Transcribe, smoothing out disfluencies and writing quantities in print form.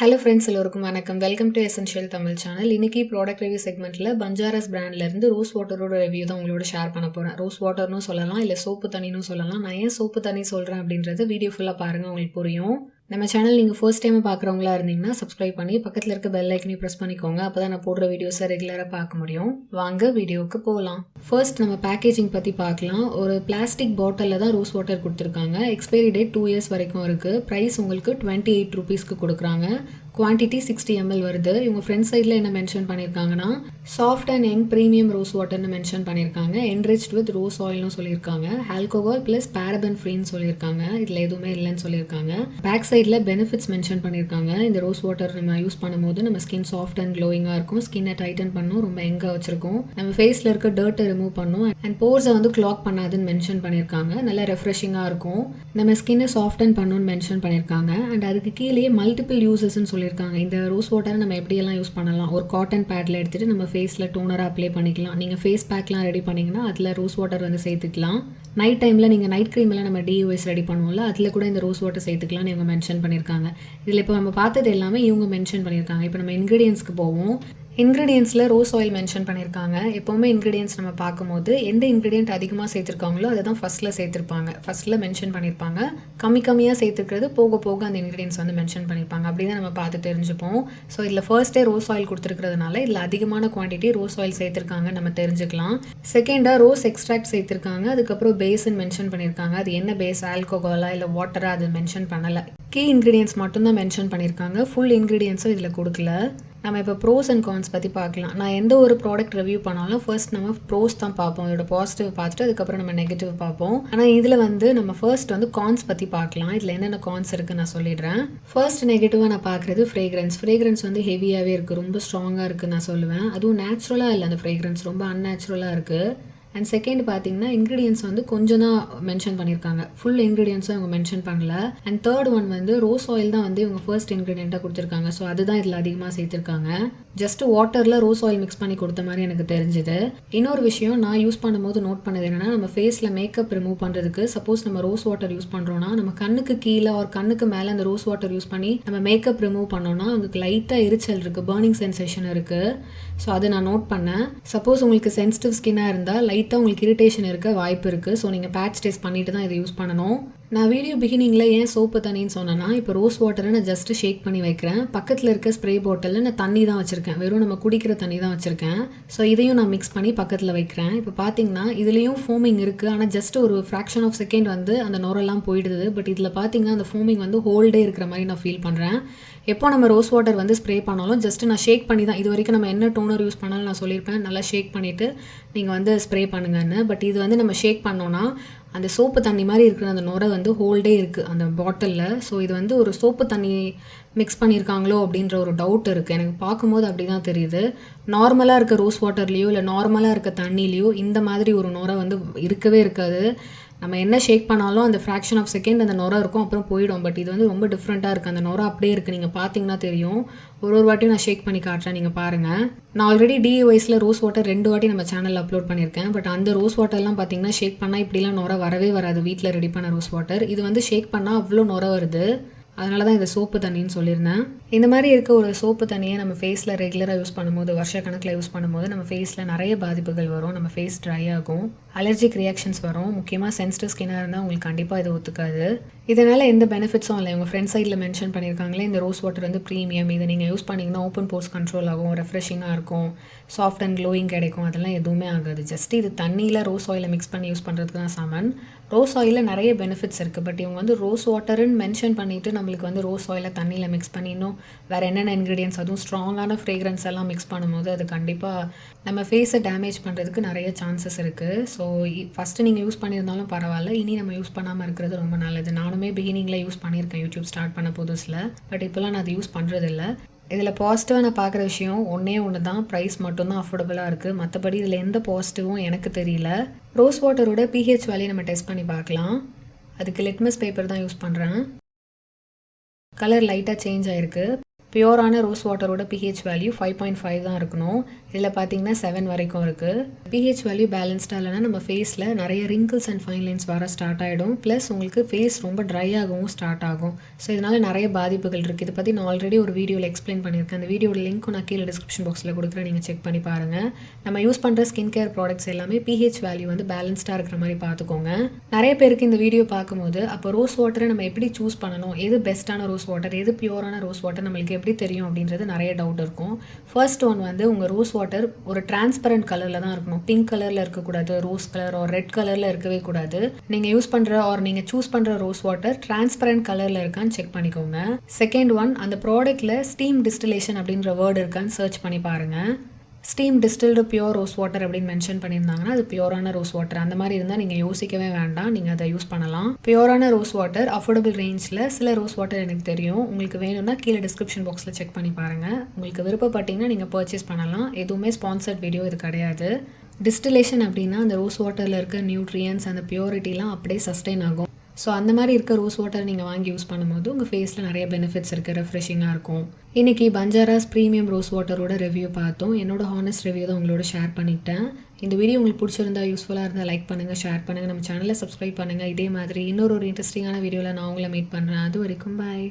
Hello friends, எல்லோருக்கும் வணக்கம். Welcome to essential Tamil channel. இன்னைக்கு ப்ராடக்ட் ரிவ்யூ செக்மெண்ட்டில் பஞ்சாரஸ் பிராண்ட்லேருந்து ரோஸ் வாட்டரோட ரிவ்யூ தான் உங்களோட ஷேர் பண்ண போகிறேன். ரோஸ் வாட்டர்னு சொல்லலாம், இல்லை சோப்பு தண்ணின்னு சொல்லலாம். நான் ஏன் சோப்பு தண்ணி சொல்கிறேன் அப்படின்றது வீடியோ ஃபுல்லாக பாருங்கள், உங்களுக்கு புரியும். நம்ம சேனல் நீங்கள் ஃபர்ஸ்ட் டைம் பார்க்குறவங்களா இருந்தீங்கன்னா சப்ஸ்கிரைப் பண்ணி பக்கத்தில் இருக்க பெல் ஐக்கனையும் ப்ரெஸ் பண்ணிக்கோங்க. அப்போ தான் நான் போடுற வீடியோஸை ரெகுலராக பார்க்க முடியும். வாங்க வீடியோவுக்கு போகலாம். ஃபர்ஸ்ட் நம்ம பேக்கேஜிங் பற்றி பார்க்கலாம். ஒரு பிளாஸ்டிக் பாட்டிலில் தான் ரோஸ் வாட்டர் கொடுத்துருக்காங்க. எக்ஸ்பைரி டேட் 2 years வரைக்கும் இருக்குது. ப்ரைஸ் உங்களுக்கு 28 rupeesக்கு கொடுக்குறாங்க. குவான்டிட்டி 60 ml வருது. இவங்க ஃப்ரண்ட் சைடில் என்ன மென்ஷன் பண்ணியிருக்காங்கன்னா soft and young premium rose வாட்டர்னு மென்ஷன் பண்ணியிருக்காங்க. என்ரிச்ட் வித் ரோஸ் ஆயில்னு சொல்லியிருக்காங்க. ஆல்கோஹால் ப்ளஸ் பேரபன் ஃப்ரீன்னு சொல்லியிருக்காங்க. இதில் எதுவுமே இல்லைன்னு சொல்லியிருக்காங்க. பேக் சைடில் பெனிஃபிட்ஸ் மென்ஷன் பண்ணியிருக்காங்க. இந்த ரோஸ் வாட்டர் நம்ம யூஸ் பண்ணும்போது நம்ம ஸ்கின் சாஃப்ட் அண்ட் க்ளோயிங்காக இருக்கும். ஸ்கின்னை டைட்டன் பண்ணும், ரொம்ப எங்காக வச்சிருக்கும். நம்ம ஃபேஸில் இருக்க டர்ட்டை ரிமூவ் பண்ணும் அண்ட் போர்ஸை வந்து கிளாக் பண்ணாதுன்னு மென்ஷன் பண்ணியிருக்காங்க. நல்லா ரெஃப்ரெஷிங்காக இருக்கும். நம்ம ஸ்கின்னை சாஃப்டன் பண்ணணும்னு மென்ஷன் பண்ணியிருக்காங்க. அண்ட் அதுக்கு கீழே மல்டிபிள் யூசஸ்ன்னு சொல்லியிருக்காங்க. இந்த ரோஸ் வாட்டரை நம்ம எப்படியெல்லாம் யூஸ் பண்ணலாம். ஒரு காட்டன் பேடில் எடுத்துகிட்டு நம்ம ஃபேஸில் டோனராக அப்ளை பண்ணிக்கலாம். நீங்கள் ஃபேஸ் பேக்லாம் ரெடி பண்ணிங்கன்னா அதில் ரோஸ் வாட்டர் வந்து சேர்த்துக்கலாம். நைட் டைமில் நீங்கள் நைட் க்ரீமில் நம்ம DUS ரெடி பண்ணுவோம்ல, அதில் கூட இந்த ரோஸ் வாட்டர் சேர்த்துக்கலாம்னு இவங்க மென்ஷன் பண்ணியிருக்காங்க. இதில் இப்போ நம்ம பார்த்தது எல்லாமே இவங்க மென்ஷன் பண்ணியிருக்காங்க. இப்போ நம்ம இன்க்ரீடியன்ஸ்க்கு போவோம். இன்க்ரீடியன்ஸில் ரோஸ் ஆயில் மென்ஷன் பண்ணியிருக்காங்க. எப்போவுமே இன்க்ரீடியன்ஸ் நம்ம பார்க்கும்போது எந்த இன்க்ரீடியன்ட் அதிகமாக சேர்த்துருக்காங்களோ அதை தான் ஃபஸ்ட்டில் சேர்த்துருப்பாங்க, ஃபஸ்ட்டில் மென்ஷன் பண்ணியிருப்பாங்க. கம்மியாக சேர்த்துக்கிறது போக போக அந்த இன்க்ரீடியன்ஸ் வந்து மென்ஷன் பண்ணியிருப்பாங்க. அப்படி தான் நம்ம பார்த்து தெரிஞ்சுப்போம். ஸோ இதில் ஃபர்ஸ்ட்டே ரோஸ் ஆயில் கொடுத்துருக்கிறதுனால இதில் அதிகமான குவான்டிட்டி ரோஸ் ஆயில் சேர்த்துருக்காங்க நம்ம தெரிஞ்சுக்கலாம். செகண்டாக ரோஸ் எக்ஸ்ட்ராக்ட் சேர்த்துருக்காங்க. அதுக்கப்புறம் பேஸ்ன்னு மென்ஷன் பண்ணியிருக்காங்க. அது என்ன பேஸ், ஆல்கோஹாலா இல்லை வாட்டரா, அது மென்ஷன் பண்ணலை. கீ இன்க்ரீடியன்ஸ் மட்டும்தான் மென்ஷன் பண்ணியிருக்காங்க. ஃபுல் இன்க்ரீடியன்ஸும் இதில் கொடுக்கல. நம்ம இப்போ ப்ரோஸ் அண்ட் கான்ஸ் பற்றி பார்க்கலாம். நான் எந்த ஒரு ப்ராடக்ட் ரிவ்யூ பண்ணாலும் ஃபர்ஸ்ட் நம்ம ப்ரோஸ் தான் பார்ப்போம், அதோட பாசிட்டிவ் பார்த்துட்டு அதுக்கப்புறம் நம்ம நெகட்டிவ் பார்ப்போம். ஆனால் இதில் வந்து நம்ம ஃபர்ஸ்ட் வந்து கான்ஸ் பற்றி பார்க்கலாம். இதில் என்னென்ன கான்ஸ் இருக்குன்னு நான் சொல்லிடுறேன். ஃபர்ஸ்ட் நெகட்டிவாக நான் பார்க்குறது ஃப்ரேக்ரன்ஸ் வந்து ஹெவியாகவே இருக்குது, ரொம்ப ஸ்ட்ராங்காக இருக்குன்னு நான் சொல்லுவேன். அதுவும் நேச்சுரலாக இல்லை, அந்த ஃப்ரேக்ரன்ஸ் ரொம்ப அன்நேச்சுரலாக இருக்குது. அண்ட் செகண்ட் பார்த்தீங்கன்னா இன்க்ரீடியன்ஸ் வந்து கொஞ்சம் தான் மென்ஷன் பண்ணியிருக்காங்க, ஃபுல் இன்க்ரீடியன்ஸும் இவங்க மென்ஷன் பண்ணல. அண்ட் தேர்ட் ஒன் வந்து ரோஸ் ஆயில் தான் வந்து இவங்க ஃபர்ஸ்ட் இன்க்ரீடியண்ட்டாக கொடுத்துருக்காங்க. ஸோ அதுதான் இதில் அதிகமாக சேர்த்துருக்காங்க. ஜஸ்ட் வாட்டரில் ரோஸ் ஆயில் மிக்ஸ் பண்ணி கொடுத்த மாதிரி எனக்கு தெரிஞ்சுது. இன்னொரு விஷயம் நான் யூஸ் பண்ணும்போது நோட் பண்ணது என்னன்னா, நம்ம ஃபேஸில் மேக்கப் ரிமூவ் பண்ணுறதுக்கு சப்போஸ் நம்ம ரோஸ் வாட்டர் யூஸ் பண்ணுறோன்னா நம்ம கண்ணுக்கு கீழே ஒரு கண்ணுக்கு மேலே அந்த ரோஸ் வாட்டர் யூஸ் பண்ணி நம்ம மேக்கப் ரிமூவ் பண்ணோன்னா அவங்களுக்கு லைட்டாக எரிச்சல் இருக்குது, பர்னிங் சென்சேஷன் இருக்குது. ஸோ அதை நான் நோட் பண்ணேன். சப்போஸ் உங்களுக்கு சென்சிட்டிவ் ஸ்கின்னாக இருந்தால் லைட்டாக உங்களுக்கு இரிட்டேஷன் இருக்க வாய்ப்பு இருக்குது. ஸோ நீங்கள் பேட்ச் டெஸ்ட் பண்ணிட்டு தான் இதை யூஸ் பண்ணணும். நான் வீடியோ பிகினிங்கில் ஏன் சோப்பு தண்ணின்னு சொன்னேன்னா, இப்போ ரோஸ் வாட்டரை நான் ஜஸ்ட்டு ஷேக் பண்ணி வைக்கிறேன். பக்கத்தில் இருக்க ஸ்ப்ரே பாட்டிலில் நான் தண்ணி தான் வச்சுருக்கேன், வெறும் நம்ம குடிக்கிற தண்ணி தான் வச்சுருக்கேன். ஸோ இதையும் நான் மிக்ஸ் பண்ணி பக்கத்தில் வைக்கிறேன். இப்போ பார்த்தீங்கன்னா இதுலேயும் ஃபோமிங் இருக்குது, ஆனால் ஜஸ்ட் ஒரு ஃப்ராக்ஷன் ஆஃப் செகண்ட் வந்து அந்த நுரெல்லாம் போயிடுது. பட் இதில் பார்த்தீங்கன்னா அந்த ஃபோமிங் வந்து ஹோல்டே இருக்கிற மாதிரி நான் ஃபீல் பண்ணுறேன். எப்போ நம்ம ரோஸ் வாட்டர் வந்து ஸ்ப்ரே பண்ணாலும் ஜஸ்ட்டு நான் ஷேக் பண்ணி தான், இது வரைக்கும் நம்ம என்ன டோனர் யூஸ் பண்ணாலும் நான் சொல்லியிருப்பேன் நல்லா ஷேக் பண்ணிவிட்டு நீங்கள் வந்து ஸ்ப்ரே பண்ணுங்கன்னு. பட் இது வந்து நம்ம ஷேக் பண்ணோன்னா அந்த சோப்பு தண்ணி மாதிரி இருக்கிற அந்த நுரை வந்து ஹோல்டே இருக்குது அந்த பாட்டிலில். ஸோ இது வந்து ஒரு சோப்பு தண்ணி மிக்ஸ் பண்ணியிருக்காங்களோ அப்படின்ற ஒரு டவுட் இருக்குது எனக்கு. பார்க்கும்போது அப்படி தான் தெரியுது. நார்மலாக இருக்க ரோஸ் வாட்டர்லேயோ இல்லை நார்மலாக இருக்க தண்ணிலேயோ இந்த மாதிரி ஒரு நுரை வந்து இருக்கவே இருக்காது. நம்ம என்ன ஷேக் பண்ணாலும் அந்த ஃப்ராக்ஷன் ஆஃப் செகண்ட் அந்த நுரை இருக்கும், அப்புறம் போயிடும். பட் இது வந்து ரொம்ப டிஃப்ரெண்ட்டாக இருக்குது, அந்த நுரை அப்படியே இருக்குது. நீங்கள் பார்த்தீங்கன்னா தெரியும். ஒரு வாட்டியும் நான் ஷேக் பண்ணி காட்டுறேன், நீங்கள் பாருங்கள். நான் ஆல்ரெடி DUSல ரோஸ் வாட்டர் 2 வாட்டி நம்ம சேனலில் அப்லோட் பண்ணியிருக்கேன். பட் அந்த ரோஸ் வாட்டர்லாம் பார்த்தீங்கன்னா ஷேக் பண்ணால் இப்படிலாம் நுரை வரவே வராது. வீட்டில் ரெடி பண்ண ரோஸ் வாட்டர் இது வந்து ஷேக் பண்ணால் அவ்வளோ நுரை வருது. அதனால தான் இதை சோப்பு தண்ணின்னு சொல்லியிருந்தேன். இந்த மாதிரி இருக்க ஒரு சோப்பு தண்ணியை நம்ம ஃபேஸில் ரெகுலராக யூஸ் பண்ணும்போது, வருஷக்கணக்கில் யூஸ் பண்ணும்போது நம்ம ஃபேஸில் நிறைய பாதிப்புகள் வரும். நம்ம ஃபேஸ் ட்ரை ஆகும், அலர்ஜிக் ரியாக்ஷன்ஸ் வரும். முக்கியமாக சென்சிட்டிவ் ஸ்கின்னாக இருந்தால் உங்களுக்கு கண்டிப்பாக இது ஒத்துக்காது. இதனால் எந்த பெனிஃபிட்ஸும் இல்லை. இவங்க ஃப்ரண்ட் சைடில் மென்ஷன் பண்ணியிருக்காங்களே, இந்த ரோஸ் வாட்டர் வந்து ப்ரீமியம், இதை நீங்கள் யூஸ் பண்ணிங்கன்னா ஓப்பன் போர்ஸ் கண்ட்ரோல் ஆகும், ரெஃப்ரெஷிங்காக இருக்கும், சாஃப்ட் அண்ட் க்ளோயிங் கிடைக்கும். அதெல்லாம் எதுவுமே ஆகாது. ஜஸ்ட் இது தண்ணியில் ரோஸ் ஆயிலை மிக்ஸ் பண்ணி யூஸ் பண்ணுறதுக்கு தான் சாமான். ரோஸ் ஆயிலில் நிறைய பெனிஃபிட்ஸ் இருக்குது. பட் இவங்க வந்து ரோஸ் வாட்டருன்னு மென்ஷன் பண்ணிவிட்டு நம்மளுக்கு வந்து ரோஸ் ஆயிலை தண்ணியில் மிக்ஸ் பண்ணி இன்னும் வேறு என்னென்ன இன்க்ரீடியன்ஸ், அதுவும் ஸ்ட்ராங்கான ஃப்ரேக்ரன்ஸ் எல்லாம் மிக்ஸ் பண்ணும்போது அது கண்டிப்பாக நம்ம ஃபேஸை டேமேஜ் பண்ணுறதுக்கு நிறைய சான்சஸ் இருக்குது. ஸோ ஃபஸ்ட்டு நீங்கள் யூஸ் பண்ணியிருந்தாலும் பரவாயில்ல, இனி நம்ம யூஸ் பண்ணாமல் இருக்கிறது ரொம்ப நல்லது. நானுமே பிகினிங்கில் யூஸ் பண்ணியிருக்கேன் யூடியூப் ஸ்டார்ட் பண்ண புதுசில். பட் இப்போலாம் நான் அதை யூஸ் பண்ணுறதில்ல. இதில் பாசிட்டிவாக நான் பார்க்குற விஷயம் ஒன்று தான், ப்ரைஸ் மட்டும்தான் அஃபோர்டபுளாக இருக்குது. மற்றபடி இதில் எந்த பாசிட்டிவும் எனக்கு தெரியல. ரோஸ் வாட்டரோட pH வேல்யூ நம்ம டெஸ்ட் பண்ணி பார்க்கலாம். அதுக்கு லிட்மஸ் பேப்பர் தான் யூஸ் பண்ணுறேன். கலர் லைட்டாக சேஞ்ச் ஆகிருக்கு. பியூரான ரோஸ் வாட்டரோட pH வேல்யூ 5.5 தான் இருக்கணும். இதில் பார்த்தீங்கன்னா 7 வரைக்கும் இருக்குது. பிஹெச் வேல்யூ பேலன்ஸ்டாக இல்லைனா நம்ம ஃபேஸில் நிறைய ரிங்கிள்ஸ் அண்ட் ஃபைன் லைன்ஸ் வர ஸ்டார்ட் ஆகிடும். ப்ளஸ் உங்களுக்கு ஃபேஸ் ரொம்ப ட்ரை ஆகவும் ஸ்டார்ட் ஆகும். ஸோ இதனால் நிறைய பாதிப்புகள் இருக்குது. இதை பற்றி நான் ஆல்ரெடி ஒரு வீடியோவில் எக்ஸ்பிளைன் பண்ணியிருக்கேன். அந்த வீடியோட லிங்க்கும் நான் கீழே டிஸ்கிரிப்ஷன் பாக்ஸில் கொடுக்குறேன், நீங்கள் செக் பண்ணி பாருங்கள். நம்ம யூஸ் பண்ணுற ஸ்கின் கேர் ப்ராடக்ட்ஸ் எல்லாமே பிஹெச் வேல்யூ வந்து பேலன்ஸ்டாக இருக்கிற மாதிரி பார்த்துக்கோங்க. நிறைய பேருக்கு இந்த வீடியோ பார்க்கும்போது அப்போ ரோஸ் வாட்டரை நம்ம எப்படி சூஸ் பண்ணணும், எது பெஸ்ட்டான ரோஸ் வாட்டர், எது பியூரான ரோஸ் வாட்டர் நம்மளுக்கு எப்படி தெரியும் அப்படின்றது நிறைய டவுட் இருக்கும். ஃபர்ஸ்ட் ஒன் வந்து உங்கள் ரோஸ் வாட்டர் ஒரு டிரான்ஸ்பரண்ட் கலரில் தான் இருக்கணும். பிங்க் கலரில் இருக்கக்கூடாது, ரோஸ் கலர் ஒரு ரெட் கலரில் இருக்கவே கூடாது. நீங்கள் யூஸ் பண்ணுற நீங்கள் சூஸ் பண்ணுற ரோஸ் வாட்டர் டிரான்ஸ்பரண்ட் கலரில் இருக்கான்னு செக் பண்ணிக்கோங்க. செகண்ட் ஒன், அந்த ப்ராடக்ட்டில் ஸ்டீம் டிஸ்டிலேஷன் அப்படின்ற வேர்டு இருக்கான்னு சர்ச் பண்ணி பாருங்கள். Steam distilled pure rose water அப்படின்னு மென்ஷன் பண்ணியிருந்தாங்கன்னா அது பியூரான ரோஸ் வாட்டர். அந்த மாதிரி இருந்தால் நீங்கள் யோசிக்கவே வேண்டாம், நீங்கள் அதை யூஸ் பண்ணலாம். பியூரான ரோஸ் வாட்டர் அஃபோர்டபுள் ரேஞ்சில் சில ரோஸ் வாட்டர் எனக்கு தெரியும். உங்களுக்கு வேணும்னா கீழே டிஸ்கிரிப்ஷன் பாக்ஸில் செக் பண்ணி பாருங்கள். உங்களுக்கு விருப்பப்பட்டீங்கன்னா நீங்கள் பர்ச்சேஸ் பண்ணலாம். எதுவுமே ஸ்பான்சர்ட் வீடியோ இது கிடையாது. டிஸ்டிலேஷன் அப்படின்னா அந்த ரோஸ் வாட்டரில் இருக்க நியூட்ரியன்ஸ் அந்த பியூரிட்டிலாம் அப்படியே சஸ்டெயின் ஆகும். ஸோ அந்த மாதிரி இருக்க ரோஸ் வாட்டர் நீங்கள் வாங்கி யூஸ் பண்ணும்போது உங்கள் ஃபேஸில் நிறைய பெனிஃபிட்ஸ் இருக்குது, ரெஃப்ரெஷிங்காக இருக்கும். இன்றைக்கி பஞ்சாராஸ் ப்ரீமியம் ரோஸ் வாட்டரோட ரிவ்யூ பார்த்தோம். என்னோட ஹானஸ்ட் ரிவ்யூ தான் உங்களோட ஷேர் பண்ணிட்டேன். இந்த வீடியோ உங்களுக்கு பிடிச்சிருந்தா, யூஸ்ஃபுல்லாக இருந்தால் லைக் பண்ணுங்கள், ஷேர் பண்ணுங்கள், நம்ம சேனலை சப்ஸ்கிரைப் பண்ணுங்கள். இதே மாதிரி இன்னொரு இன்ட்ரெஸ்டிங்கான வீடியோவில் நான் உங்களை மீட் பண்ணுறேன். அது வரைக்கும் பாய்.